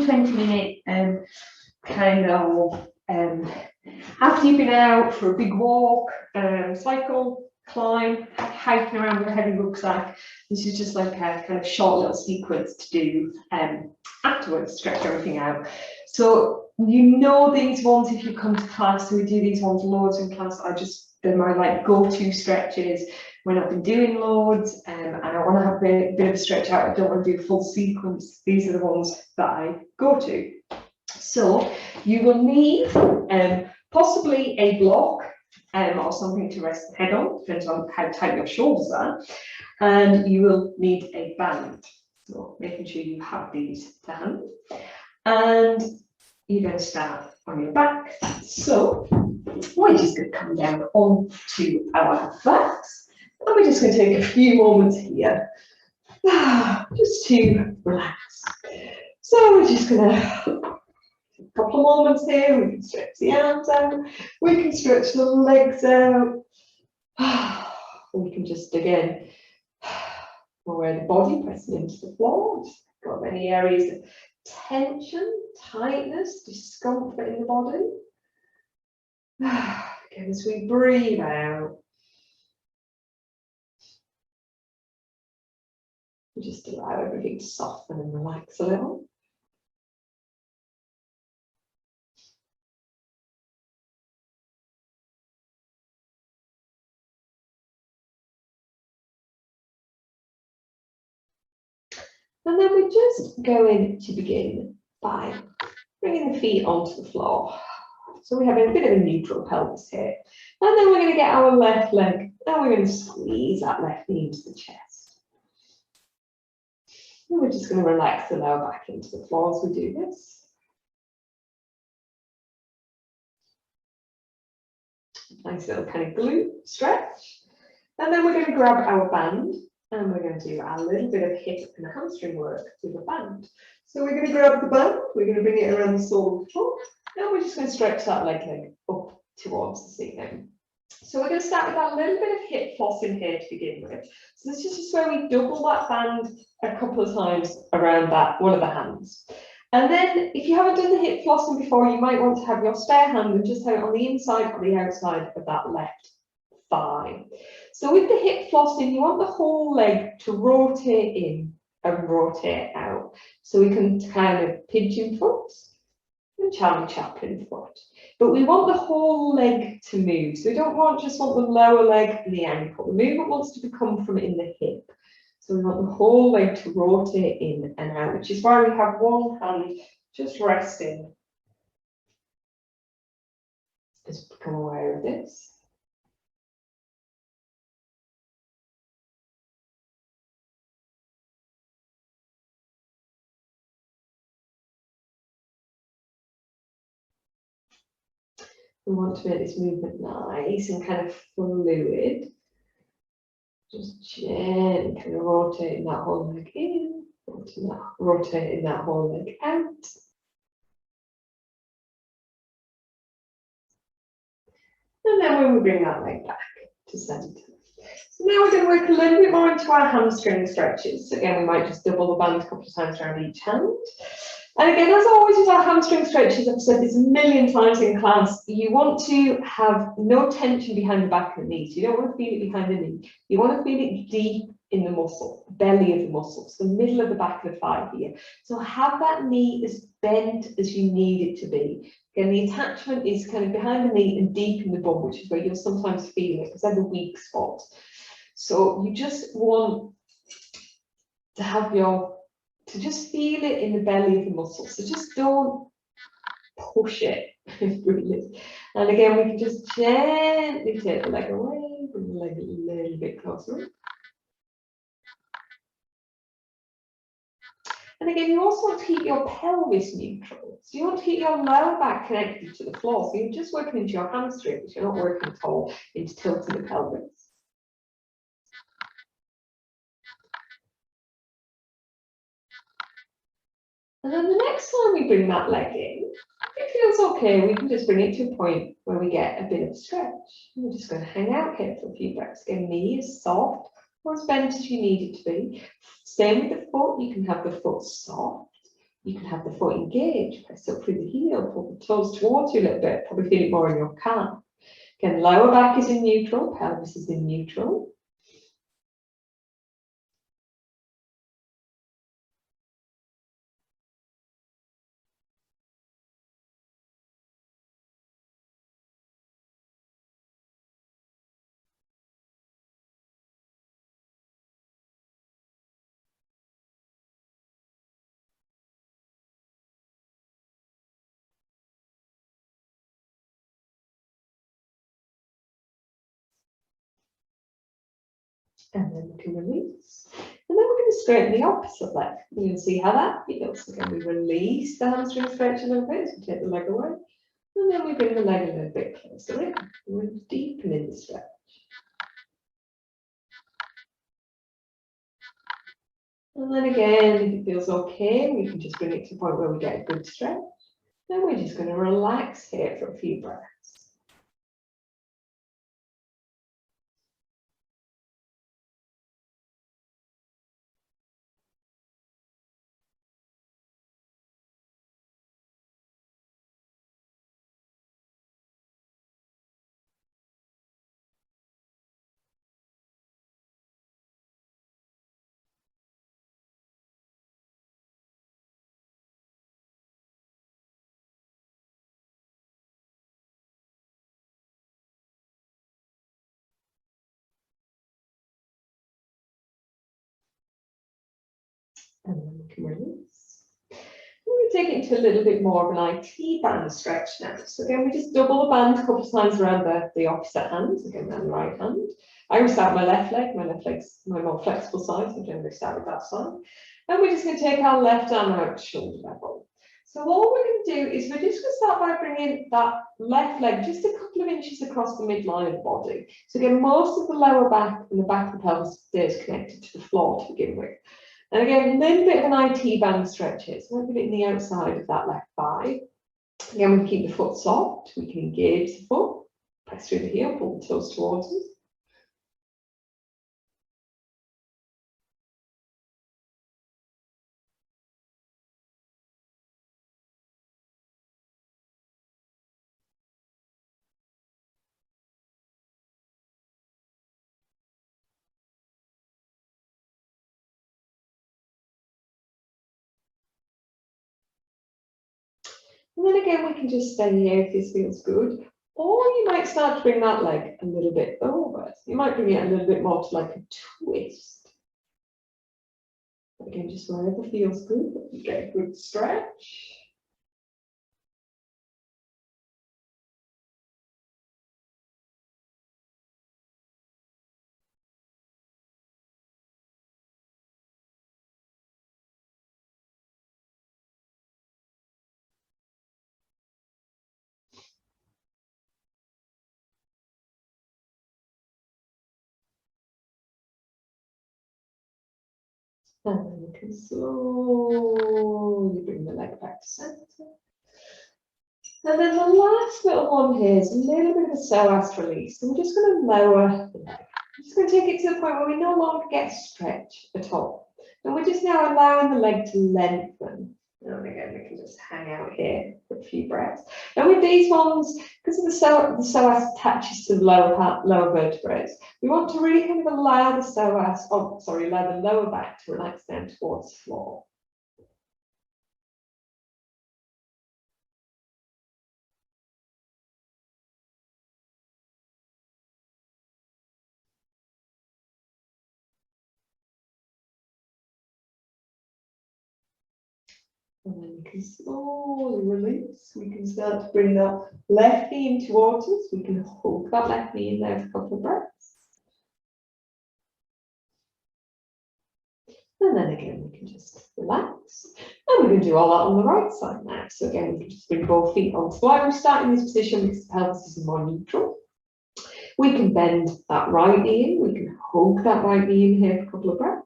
15, 20-minute kind of, after you've been out for a big walk, cycle, climb, hiking around with a heavy rucksack, this is just like a kind of short little sequence to do afterwards, stretch everything out. So you know these ones if you come to class, so we do these ones loads in class. They're my like go-to stretches when I've been doing loads and I want to have a bit of a stretch out. I don't want to do a full sequence. These are the ones that I go to. So you will need possibly a block or something to rest the head on, depends on how tight your shoulders are, and you will need a band. So making sure you have these to hand, and you're going to start on your back. So we're just going to come down onto our backs, and we're just going to take a few moments here just to relax. So we're just going to a couple of moments here. We can stretch the arms out, we can stretch the legs out, we can just again wear the body pressing into the floor. Got any areas of tension, tightness, discomfort in the body. Again, as we breathe out, we just allow everything to soften and relax a little. And then we're just going to begin by bringing the feet onto the floor. So we have a bit of a neutral pelvis here. And then we're going to get our left leg, and we're going to squeeze that left knee into the chest. And we're just going to relax the lower back into the floor as we do this. Nice little kind of glute stretch. And then we're going to grab our band. And we're going to do a little bit of hip and hamstring work with a band. So we're going to grab the band, we're going to bring it around the sole of the foot, and we're just going to stretch that leg up towards the ceiling. So we're going to start with that little bit of hip flossing here to begin with. So this is just where we double that band a couple of times around that one of the hands. And then if you haven't done the hip flossing before, you might want to have your spare hand and just have it on the inside or the outside of that left thigh. So with the hip flossing, you want the whole leg to rotate in and rotate out. So we can kind of pigeon foot and Charlie Chaplin foot. But we want the whole leg to move. So we don't just want the lower leg and the ankle. The movement wants to come from in the hip. So we want the whole leg to rotate in and out, which is why we have one hand just resting. Just become aware of this. We want to make this movement nice and kind of fluid. Just gently kind of rotating that whole leg in, rotating that whole leg out. And then when we bring that leg back to centre. So now we're going to work a little bit more into our hamstring stretches. So again, we might just double the band a couple of times around each hand. And again, as always with our hamstring stretches, I've said this a million times in class, you want to have no tension behind the back of the knee. So you don't want to feel it behind the knee. You want to feel it deep in the muscle, belly of the muscle, so the middle of the back of the thigh here. So have that knee as bent as you need it to be. Again, the attachment is kind of behind the knee and deep in the bum, which is where you'll sometimes feel it, because they're the weak spot. So you just want to have to just feel it in the belly of the muscle. So just don't push it. And again, we can just gently take the leg away, bring the leg a little bit closer. And again, you also want to keep your pelvis neutral. So you want to keep your lower back connected to the floor. So you're just working into your hamstrings. You're not working at all into tilting the pelvis. And then the next time we bring that leg in, if it feels okay, we can just bring it to a point where we get a bit of stretch. We're just going to hang out here for a few breaths. Again, knee is soft or as bent as you need it to be. Same with the foot, you can have the foot soft You can have the foot engaged, press up through the heel, pull the toes towards you a little bit, probably feel it more in your calf. Again, lower back is in neutral, pelvis is in neutral. And then we can release. And then we're going to straighten the opposite leg. You can see how that feels. Again, we release the hamstring stretch a little bit, so take the leg away. And then we bring the leg a little bit closer in. We're deepening the stretch. And then again, if it feels okay, we can just bring it to the point where we get a good stretch. Then we're just going to relax here for a few breaths. And then we can release. We're going to take it into a little bit more of an IT band stretch now. So again, we just double the band a couple of times around the opposite hand. So again, around the right hand. I always start with my left leg's my more flexible side, so generally start with that side. And we're just going to take our left arm out to shoulder level. So all we're going to do is we're just going to start by bringing that left leg just a couple of inches across the midline of the body. So again, most of the lower back and the back of the pelvis stays connected to the floor to begin with. And again, a little bit of an IT band stretch here. So we'll put it in the outside of that left thigh. Again, we can keep the foot soft. We can engage the foot, press through the heel, pull the toes towards us. And then again, we can just stay here if this feels good. Or you might start to bring that leg a little bit over. You might bring it a little bit more to like a twist. Again, just wherever feels good, you get a good stretch. And then we can slowly bring the leg back to center. And then the last little one here is a little bit of a psoas release. So we're just going to lower the leg. I'm just going to take it to the point where we no longer get stretch at all. And we're just now allowing the leg to lengthen. And again, we can just hang out here for a few breaths. And with these ones, because of the psoas attaches to the lower vertebrae, we want to really kind of allow the allow the lower back to relax down towards the floor. And then we can slowly release. We can start to bring that left knee in towards us. We can hold that left knee in there for a couple of breaths. And then again, we can just relax. And we're going to do all that on the right side now. So again, we can just bring both feet onto the line. We start in this position because the pelvis is more neutral. We can bend that right knee in. We can hug that right knee in here for a couple of breaths.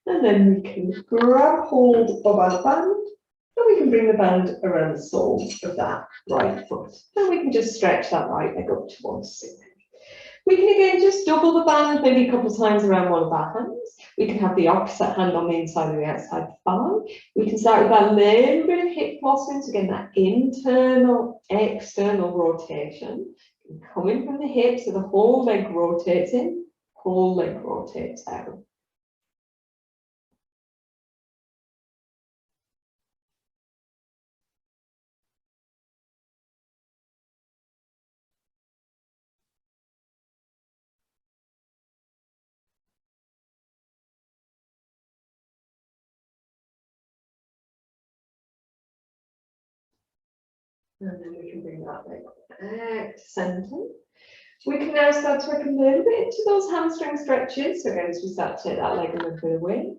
And then we can grab hold of our band And we can bring the band around the sole of that right foot. And we can just stretch that right leg up towards it. We can again just double the band maybe a couple of times around one of our hands. We can have the opposite hand on the inside of the outside thigh. We can start with that little bit of hip flossing, so again that internal, external rotation. Coming from the hip, so the whole leg rotates in, whole leg rotates out. And then we can bring that leg back to centre. We can now start to work a little bit into those hamstring stretches. So again, as we start to take that leg a little bit away,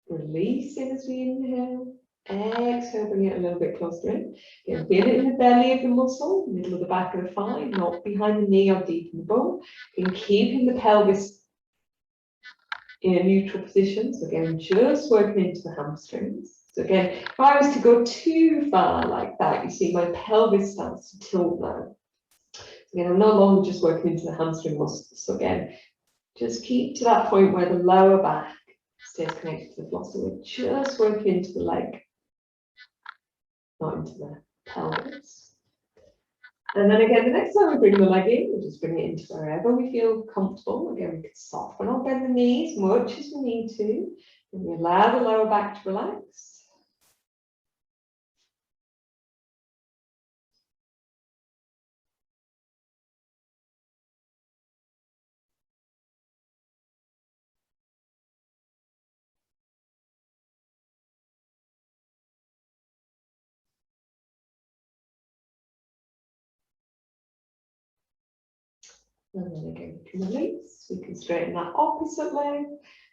releasing as we inhale, exhale, bring it a little bit closer in. Again, feel it in the belly of the muscle, middle of the back of the thigh, not behind the knee or deep in the bone. And keeping the pelvis in a neutral position. So again, just working into the hamstrings. So again, if I was to go too far like that, you see my pelvis starts to tilt now. Again, I'm no longer just working into the hamstring muscles. So again, just keep to that point where the lower back stays connected to the floor. So we're just working into the leg, not into the pelvis. And then again, the next time we bring the leg in, we just bring it into wherever we feel comfortable. Again, we can soften or bend the knees as much as we need to. And we allow the lower back to relax. And then again, we can release. We can straighten that opposite leg.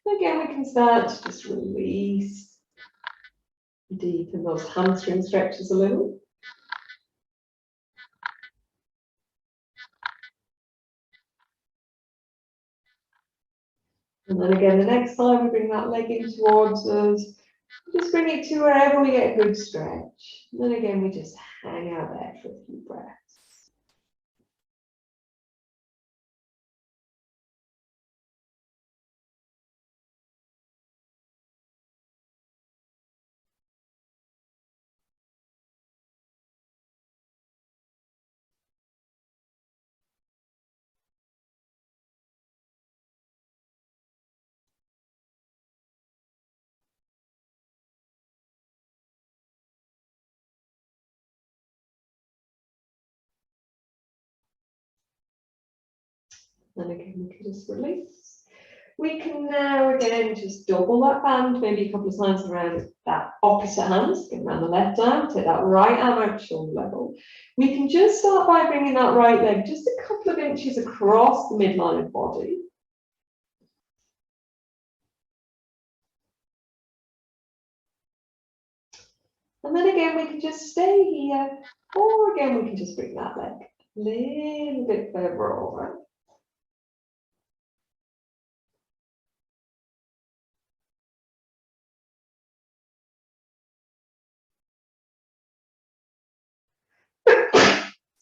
And again, we can start to just release. Deepen those hamstring stretches a little. And then again, the next time we bring that leg in towards us, just bring it to wherever we get a good stretch. And then again, we just hang out there for a few breaths. And again, we can just release. We can now again just double that band, maybe a couple of times around that opposite hand, get around the left arm, take that right arm out to shoulder level. We can just start by bringing that right leg just a couple of inches across the midline of the body. And then again, we can just stay here, or again, we can just bring that leg a little bit further over.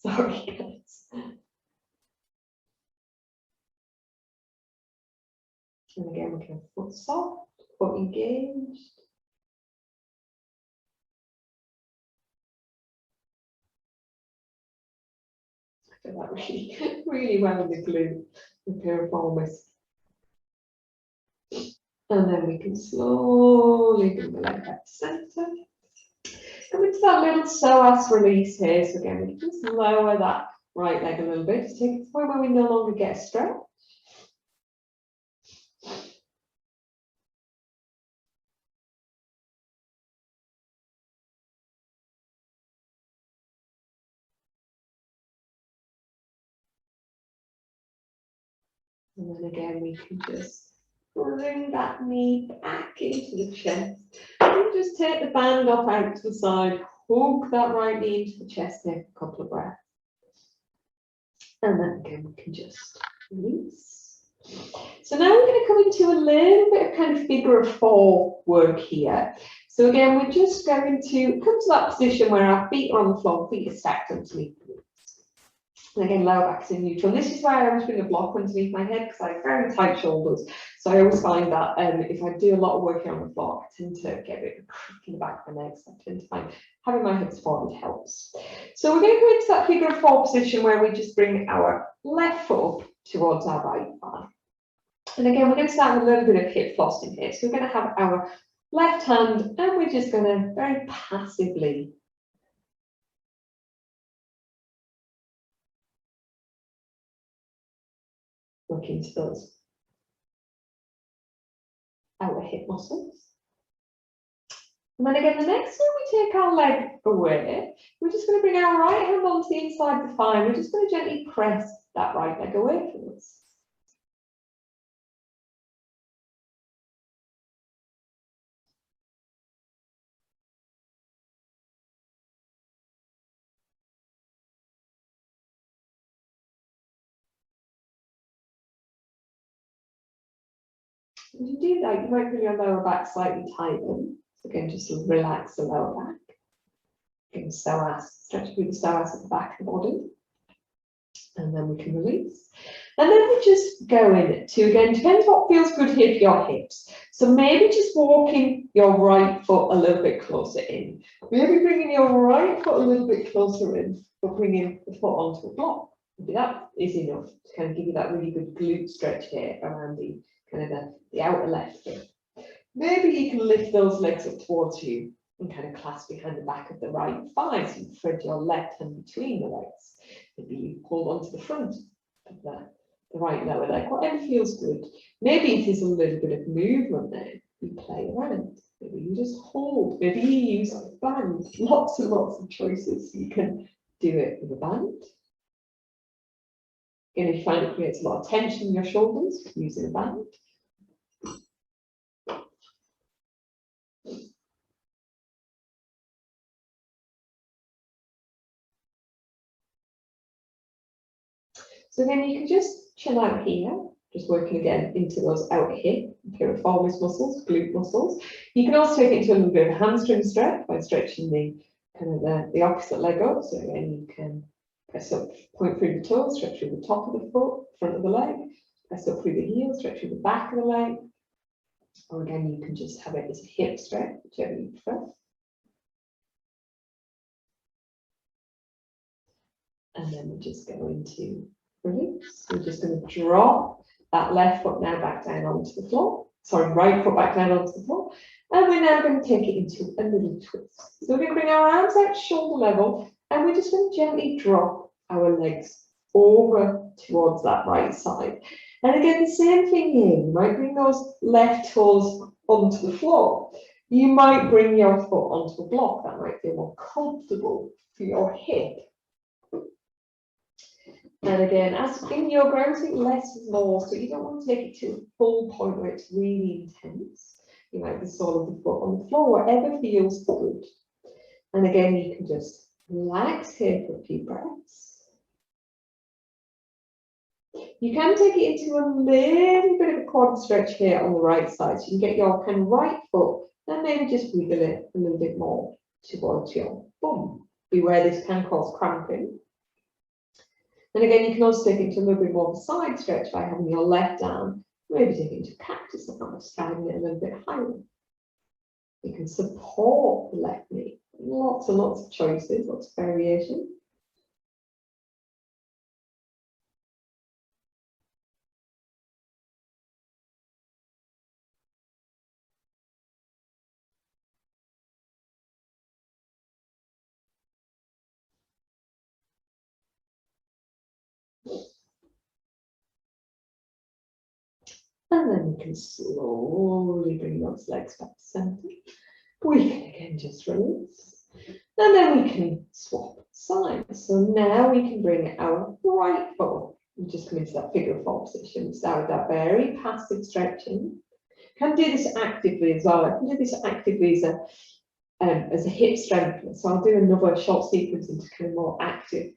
Sorry, guys. And again, we can have foot soft, foot engaged. I feel that really, really well in the glute, the piriformis. And then we can slowly bring the leg back to center. Come into that little psoas release here. So again, we can just lower that right leg a little bit to take it to the point where we no longer get a stretch. And then again, we can just bring that knee back into the chest. And just take the band off out to the side, hook that right knee into the chest, take a couple of breaths. And then again, we can just release. So now we're going to come into a little bit of kind of figure of four work here. So again, we're just going to come to that position where our feet are on the floor, feet are stacked underneath the ribs. And again, lower back is in neutral. And this is where I always bring a block underneath my head because I have very tight shoulders. So I always find that if I do a lot of work here on the floor, I tend to get a bit of a crack in the back of my legs. I tend to find having my hips forward helps. So we're going to go into that figure of four position where we just bring our left foot towards our right thigh. And again, we're going to start with a little bit of hip flossing here. So we're going to have our left hand and we're just going to very passively work into those outer hip muscles. And then again, the next time we take our leg away, we're just going to bring our right hand onto the inside of the thigh. We're just going to gently press that right leg away from us. When you do that, you might bring your lower back slightly tighter. So again, just relax the lower back. Again, psoas, stretch through the psoas at the back of the body. And then we can release. And then we just go in to, again, depends what feels good here for your hips. So maybe just walking your right foot a little bit closer in. Maybe bringing your right foot a little bit closer in, but bringing the foot onto a block. Maybe that is enough to kind of give you that really good glute stretch here around the kind of the outer left hip. Maybe you can lift those legs up towards you and kind of clasp behind the back of the right thigh. So you thread your left hand between the legs. Maybe you hold onto the front of the right lower leg, whatever feels good. Maybe it is a little bit of movement there. You play around. Maybe you just hold. Maybe you use a band. Lots and lots of choices. You can do it with a band. Again, if you find it creates a lot of tension in your shoulders, using a band. So then you can just chill out here, just working again into those outer hip, piriformis muscles, glute muscles. You can also take it into a little bit of a hamstring stretch by stretching the kind of the opposite leg up. So again, you can press up, point through the toes, stretch through the top of the foot, front of the leg, press up through the heel, stretch through the back of the leg. Or again, you can just have it as a hip stretch, whichever you prefer. And then we just go into release. We're just going to drop that left foot now back down onto the floor. Sorry, right foot back down onto the floor. And we're now going to take it into a little twist. So we're going to bring our arms out shoulder level and we're just going to gently drop our legs over towards that right side. And again, the same thing here. You might bring those left toes onto the floor. You might bring your foot onto a block. That might feel more comfortable for your hip. And again, as in your grounding, less is more. So you don't want to take it to a full point where it's really intense. You might be sole of the foot on the floor, whatever feels good. And again, you can just relax here for a few breaths. You can take it into a little bit of a quad stretch here on the right side. So you can get your kind of right foot and maybe just wiggle it a little bit more towards your bum. Beware this can cause cramping. And again, you can also take it to a little bit more of a side stretch by having your left arm, maybe take it into cactus and sliding it a little bit higher. You can support the left knee. Lots and lots of choices, lots of variation. And then we can slowly bring those legs back to center. We can again just release. And then we can swap sides. So now we can bring our right foot. We just come into that figure of four position. Start with that very passive stretching. Can do this actively as well. I can do this actively as a hip strengthener. So I'll do another short sequence into kind of more active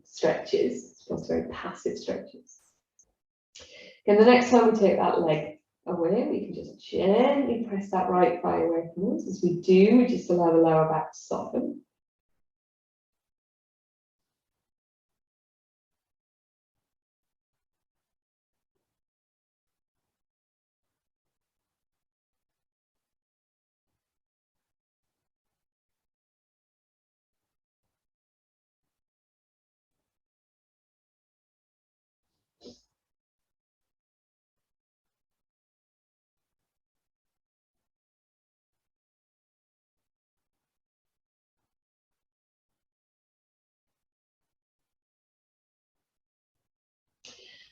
stretches, as opposed to very passive stretches. And the next time we take that leg away. We can just gently press that right thigh away from us. As we do, we just allow the lower back to soften.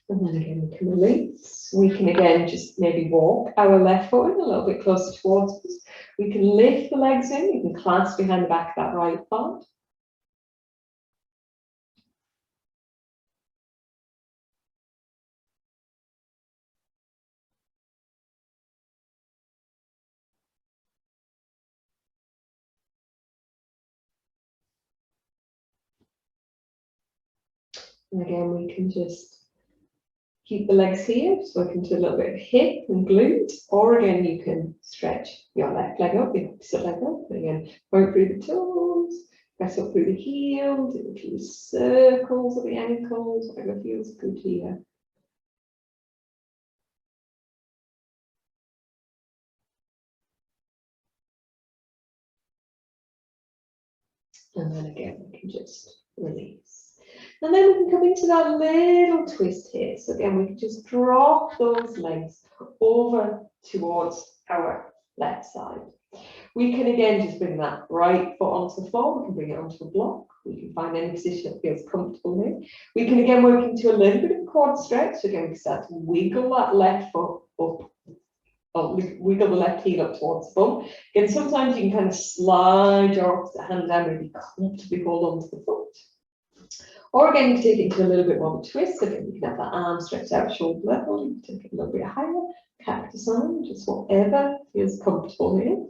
And then again, we can release. We can again just maybe walk our left foot in a little bit closer towards us. We can lift the legs in. You can clasp behind the back of that right thigh. And again, we can just keep the legs here, just working to a little bit of hip and glute, or again, you can stretch your left leg up, your opposite leg up, and again, point through the toes, press up through the heels, do a few circles of the ankles, whatever feels good here. And then again, we can just release. And then we can come into that little twist here. So again, we can just drop those legs over towards our left side. We can again just bring that right foot onto the floor. We can bring it onto a block. We can find any position that feels comfortable here. We can again work into a little bit of quad stretch. So again, we start to wiggle that left foot up. Or wiggle the left heel up towards the bum. Again, sometimes you can kind of slide your opposite hand down, maybe comfortably hold onto the foot. Or again, you can take it into a little bit more of a twist. So again, you can have that arm stretched out shoulder level. You can take it a little bit higher, cactus arm, just whatever feels comfortable here.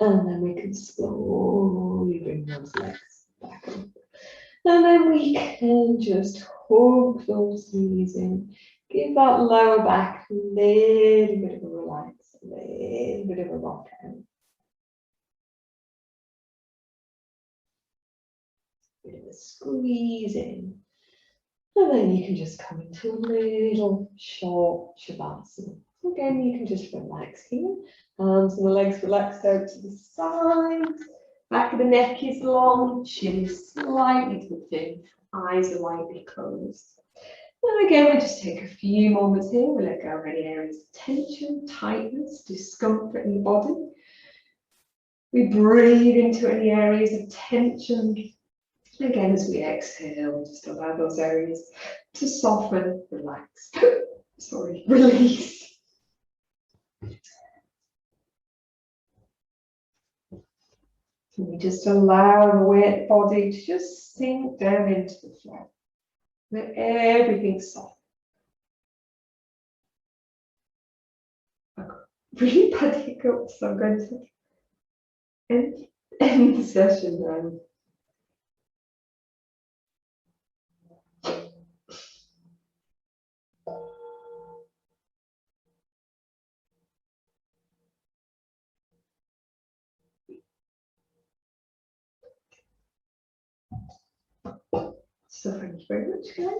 And then we can slowly bring those legs back up. And then we can just hug those knees in. Give that lower back a little bit of a relax, a little bit of a rock out. Bit of a squeeze in. And then you can just come into a little short shavasana. Again, you can just relax here. Arms and the legs relaxed out to the sides. Back of the neck is long, chin is slightly tucked, eyes are lightly closed. And again, we just take a few moments here. We let go of any areas of tension, tightness, discomfort in the body. We breathe into any areas of tension. Again, as we exhale, just allow those areas to soften, relax, sorry, release. And we just allow the weight body to just sink down into the floor. Let everything soften. I've got really bad hiccups, so I'm going to end the session now. So thank you very much, guys.